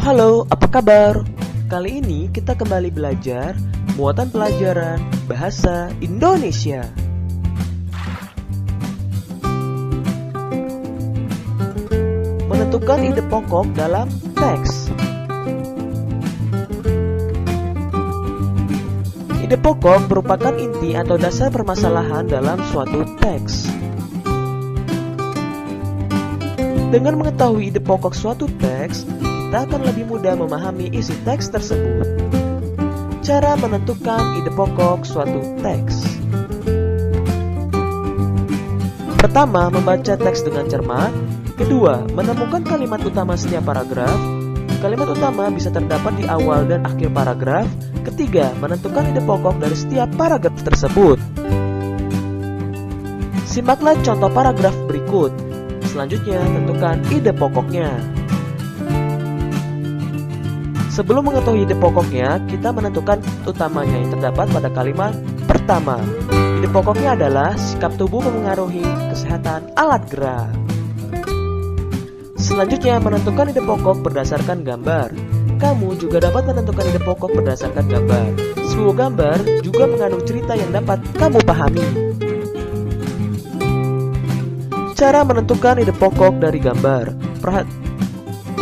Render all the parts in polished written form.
Halo, apa kabar? Kali ini kita kembali belajar muatan pelajaran bahasa Indonesia. Menentukan ide pokok dalam teks. Ide pokok merupakan inti atau dasar permasalahan dalam suatu teks. Dengan mengetahui ide pokok suatu teks, kita akan lebih mudah memahami isi teks tersebut. Cara menentukan ide pokok suatu teks. Pertama, membaca teks dengan cermat. Kedua, menemukan kalimat utama setiap paragraf. Kalimat utama bisa terdapat di awal dan akhir paragraf. Ketiga, menentukan ide pokok dari setiap paragraf tersebut. Simaklah contoh paragraf berikut. Selanjutnya, tentukan ide pokoknya. Sebelum mengetahui ide pokoknya, kita menentukan utamanya yang terdapat pada kalimat pertama. Ide pokoknya adalah sikap tubuh memengaruhi kesehatan alat gerak. Selanjutnya, menentukan ide pokok berdasarkan gambar. Kamu juga dapat menentukan ide pokok berdasarkan gambar. Sebuah gambar juga mengandung cerita yang dapat kamu pahami. Cara menentukan ide pokok dari gambar.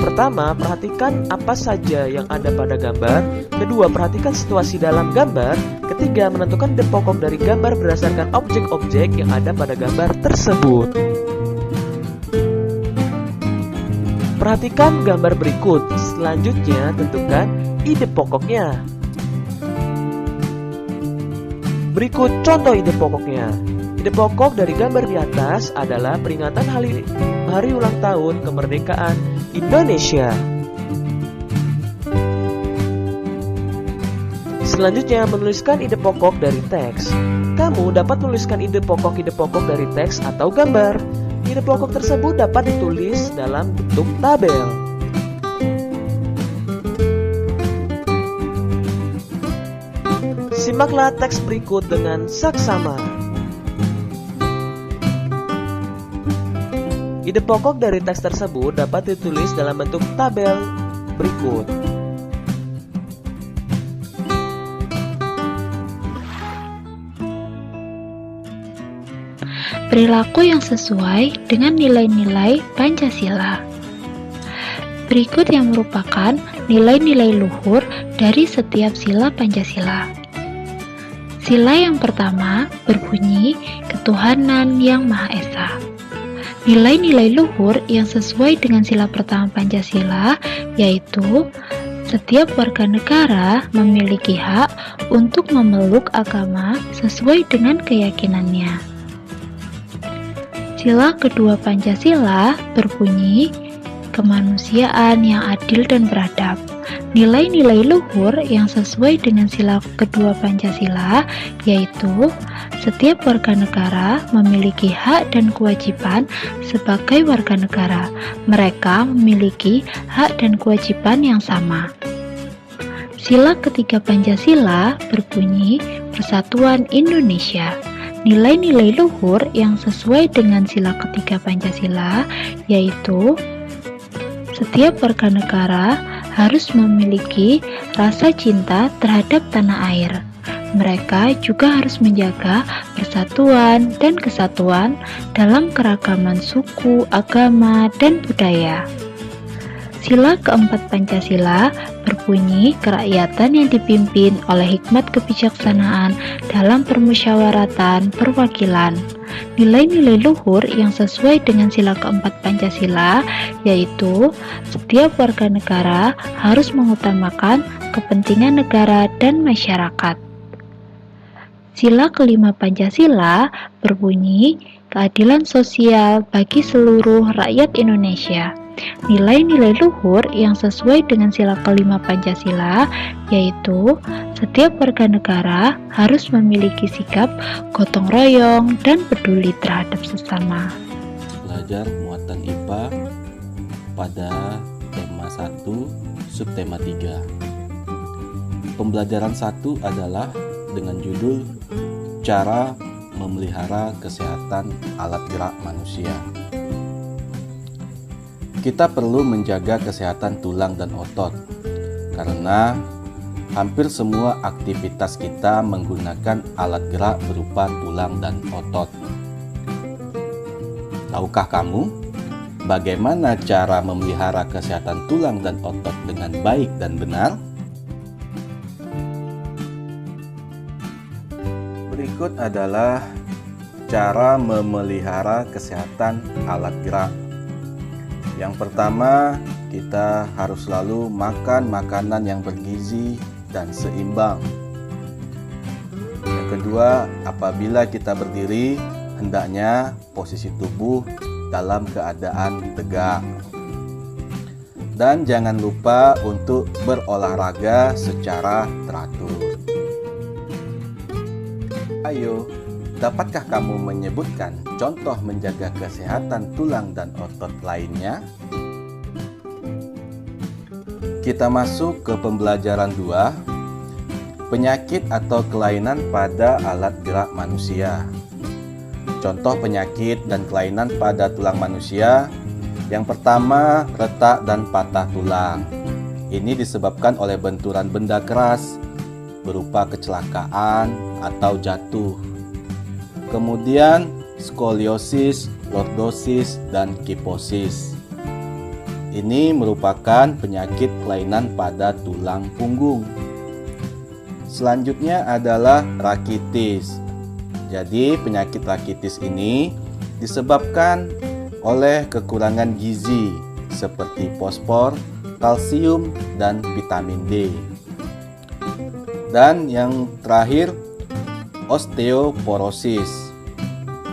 Pertama, perhatikan apa saja yang ada pada gambar. Kedua, perhatikan situasi dalam gambar. Ketiga, menentukan ide pokok dari gambar berdasarkan objek-objek yang ada pada gambar tersebut. Perhatikan gambar berikut. Selanjutnya, tentukan ide pokoknya. Berikut contoh ide pokoknya. Ide pokok dari gambar di atas adalah peringatan hari ulang tahun kemerdekaan Indonesia. Selanjutnya, menuliskan ide pokok dari teks. Kamu dapat menuliskan ide pokok dari teks atau gambar. Ide pokok tersebut dapat ditulis dalam bentuk tabel. Simaklah teks berikut dengan saksama. Ide pokok dari teks tersebut dapat ditulis dalam bentuk tabel berikut. Perilaku yang sesuai dengan nilai-nilai Pancasila. Berikut yang merupakan nilai-nilai luhur dari setiap sila Pancasila. Sila yang pertama berbunyi ketuhanan yang Maha Esa. Nilai-nilai luhur yang sesuai dengan sila pertama Pancasila yaitu setiap warga negara memiliki hak untuk memeluk agama sesuai dengan keyakinannya. Sila kedua Pancasila berbunyi kemanusiaan yang adil dan beradab. Nilai-nilai luhur yang sesuai dengan sila kedua Pancasila yaitu setiap warga negara memiliki hak dan kewajiban sebagai warga negara. Mereka memiliki hak dan kewajiban yang sama. Sila ketiga Pancasila berbunyi Persatuan Indonesia. Nilai-nilai luhur yang sesuai dengan sila ketiga Pancasila yaitu setiap warga negara harus memiliki rasa cinta terhadap tanah air. Mereka juga harus menjaga persatuan dan kesatuan dalam keragaman suku, agama, dan budaya. Sila keempat Pancasila berbunyi kerakyatan yang dipimpin oleh hikmat kebijaksanaan dalam permusyawaratan perwakilan. Nilai-nilai luhur yang sesuai dengan sila keempat Pancasila yaitu setiap warga negara harus mengutamakan kepentingan negara dan masyarakat. Sila kelima Pancasila berbunyi keadilan sosial bagi seluruh rakyat Indonesia. Nilai-nilai luhur yang sesuai dengan sila kelima Pancasila yaitu setiap warga negara harus memiliki sikap gotong royong dan peduli terhadap sesama. Belajar muatan IPA pada tema 1, subtema 3. Pembelajaran 1 adalah dengan judul Cara Memelihara Kesehatan Alat Gerak Manusia. kita perlu menjaga kesehatan tulang dan otot karena hampir semua aktivitas kita menggunakan alat gerak berupa tulang dan otot. Tahukah kamu bagaimana cara memelihara kesehatan tulang dan otot dengan baik dan benar? Berikut adalah cara memelihara kesehatan alat gerak. Yang pertama, kita harus selalu makan makanan yang bergizi dan seimbang. Yang kedua, apabila kita berdiri, hendaknya posisi tubuh dalam keadaan tegak. Dan jangan lupa untuk berolahraga secara teratur. Ayo, dapatkah kamu menyebutkan contoh menjaga kesehatan tulang dan otot lainnya? Kita masuk ke pembelajaran 2, penyakit atau kelainan pada alat gerak manusia. Contoh penyakit dan kelainan pada tulang manusia. Yang pertama, retak dan patah tulang. Ini disebabkan oleh benturan benda keras berupa kecelakaan atau jatuh. Kemudian skoliosis, lordosis, dan kiposis. Ini merupakan penyakit kelainan pada tulang punggung. Selanjutnya adalah rakitis. Jadi penyakit rakitis ini disebabkan oleh kekurangan gizi seperti fosfor, kalsium, dan vitamin D. Dan yang terakhir, osteoporosis,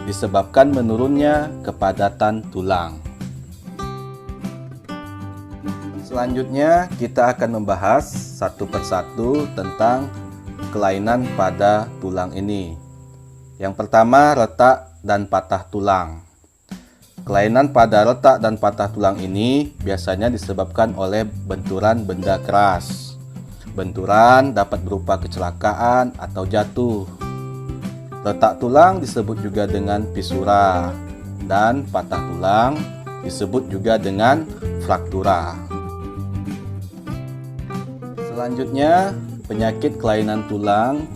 disebabkan menurunnya kepadatan tulang. Selanjutnya kita akan membahas satu persatu tentang kelainan pada tulang ini. Yang pertama, retak dan patah tulang. Kelainan pada retak dan patah tulang ini biasanya disebabkan oleh benturan benda keras. Benturan dapat berupa kecelakaan atau jatuh. Retak tulang disebut juga dengan fisura, dan patah tulang disebut juga dengan fraktura. Selanjutnya, penyakit kelainan tulang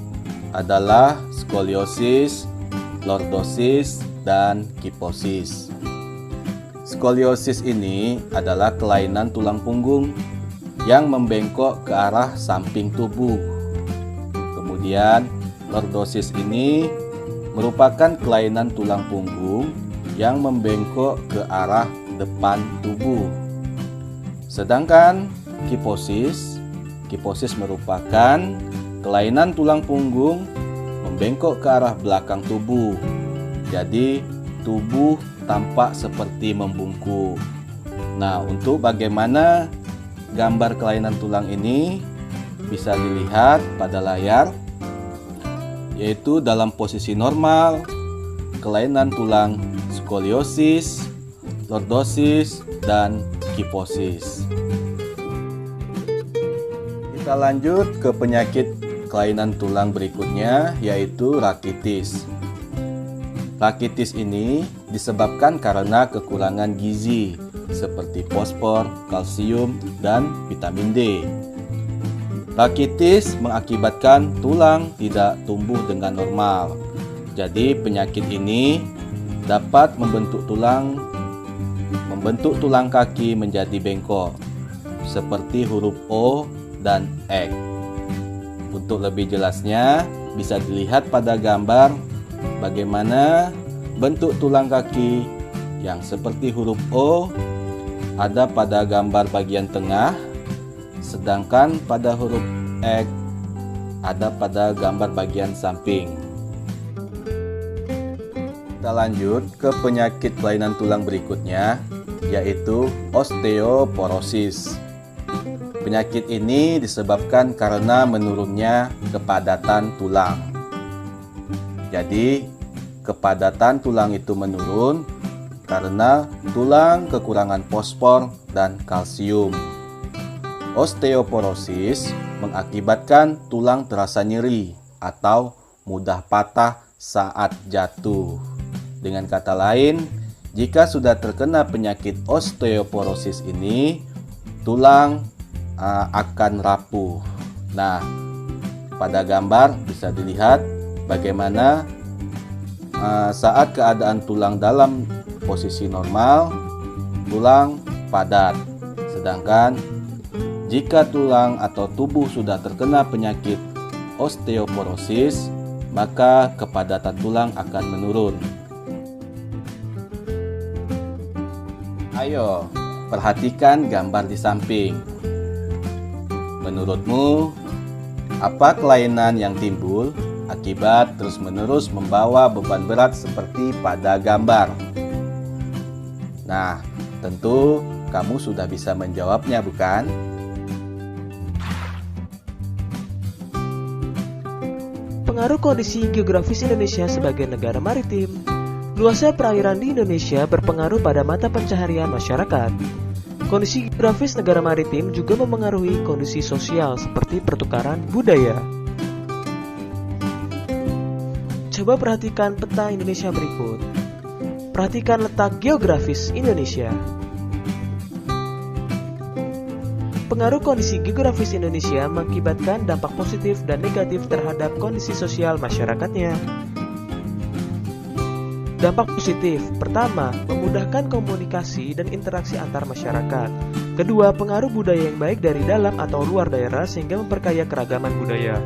adalah skoliosis, lordosis, dan kiposis. Skoliosis ini adalah kelainan tulang punggung yang membengkok ke arah samping tubuh. Kemudian, lordosis ini merupakan kelainan tulang punggung yang membengkok ke arah depan tubuh. Sedangkan kiposis merupakan kelainan tulang punggung membengkok ke arah belakang tubuh. Jadi, tubuh tampak seperti membungkuk. Nah, untuk bagaimana gambar kelainan tulang ini bisa dilihat pada layar, yaitu dalam posisi normal, kelainan tulang skoliosis, lordosis, dan kiposis. Kita lanjut ke penyakit kelainan tulang berikutnya, yaitu rakitis. Rakitis ini disebabkan karena kekurangan gizi seperti fosfor, kalsium, dan vitamin D. Rakitis mengakibatkan tulang tidak tumbuh dengan normal. Jadi penyakit ini dapat membentuk tulang kaki menjadi bengkok seperti huruf O dan X. Untuk lebih jelasnya bisa dilihat pada gambar bagaimana bentuk tulang kaki yang seperti huruf O ada pada gambar bagian tengah, sedangkan pada huruf X ada pada gambar bagian samping. Kita lanjut ke penyakit kelainan tulang berikutnya, yaitu osteoporosis. Penyakit ini disebabkan karena menurunnya kepadatan tulang. Jadi, kepadatan tulang itu menurun karena tulang kekurangan fosfor dan kalsium. Osteoporosis mengakibatkan tulang terasa nyeri atau mudah patah saat jatuh. Dengan kata lain, jika sudah terkena penyakit osteoporosis ini, tulang akan rapuh. Nah, pada gambar bisa dilihat bagaimana saat keadaan tulang dalam posisi normal, tulang padat. Sedangkan jika tulang atau tubuh sudah terkena penyakit osteoporosis, maka kepadatan tulang akan menurun. Ayo, perhatikan gambar di samping. Menurutmu, apa kelainan yang timbul akibat terus-menerus membawa beban berat seperti pada gambar? Nah, tentu kamu sudah bisa menjawabnya, bukan? Pengaruh kondisi geografis Indonesia sebagai negara maritim. Luasnya perairan di Indonesia berpengaruh pada mata pencaharian masyarakat. Kondisi geografis negara maritim juga memengaruhi kondisi sosial seperti pertukaran budaya. Coba perhatikan peta Indonesia berikut. Perhatikan letak geografis Indonesia. Pengaruh kondisi geografis Indonesia mengakibatkan dampak positif dan negatif terhadap kondisi sosial masyarakatnya. Dampak positif, pertama, memudahkan komunikasi dan interaksi antar masyarakat. Kedua, pengaruh budaya yang baik dari dalam atau luar daerah sehingga memperkaya keragaman budaya.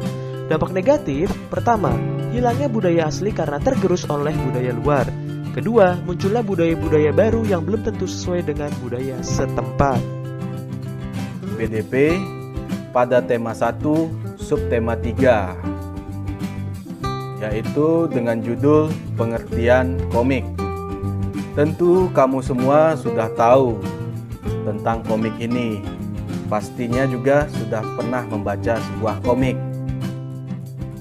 Dampak negatif, pertama, hilangnya budaya asli karena tergerus oleh budaya luar. Kedua, munculnya budaya-budaya baru yang belum tentu sesuai dengan budaya setempat. BDP pada tema 1, subtema 3, yaitu dengan judul pengertian komik. Tentu kamu semua sudah tahu tentang komik ini. Pastinya juga sudah pernah membaca sebuah komik.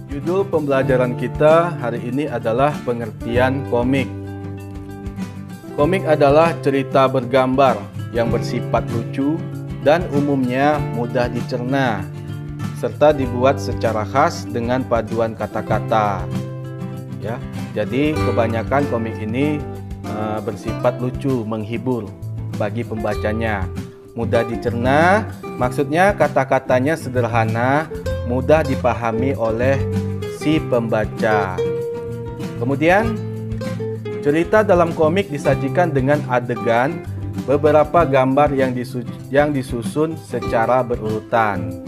Judul pembelajaran kita hari ini adalah pengertian komik. Komik adalah cerita bergambar yang bersifat lucu dan umumnya mudah dicerna, serta dibuat secara khas dengan paduan kata-kata. Ya, jadi kebanyakan komik ini bersifat lucu, menghibur bagi pembacanya. Mudah dicerna, maksudnya kata-katanya sederhana, mudah dipahami oleh si pembaca. Kemudian, cerita dalam komik disajikan dengan adegan beberapa gambar yang disusun secara berurutan.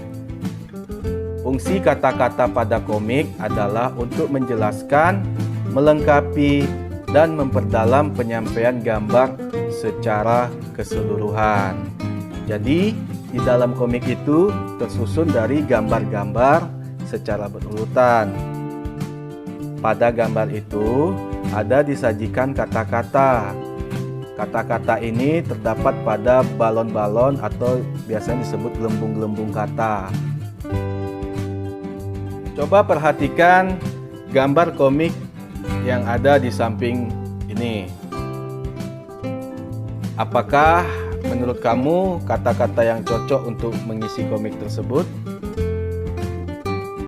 Fungsi kata-kata pada komik adalah untuk menjelaskan, melengkapi, dan memperdalam penyampaian gambar secara keseluruhan. Jadi, di dalam komik itu tersusun dari gambar-gambar secara berurutan. Pada gambar itu ada disajikan kata-kata. Kata-kata ini terdapat pada balon-balon atau biasanya disebut gelembung-gelembung kata. Coba perhatikan gambar komik yang ada di samping ini. Apakah menurut kamu kata-kata yang cocok untuk mengisi komik tersebut?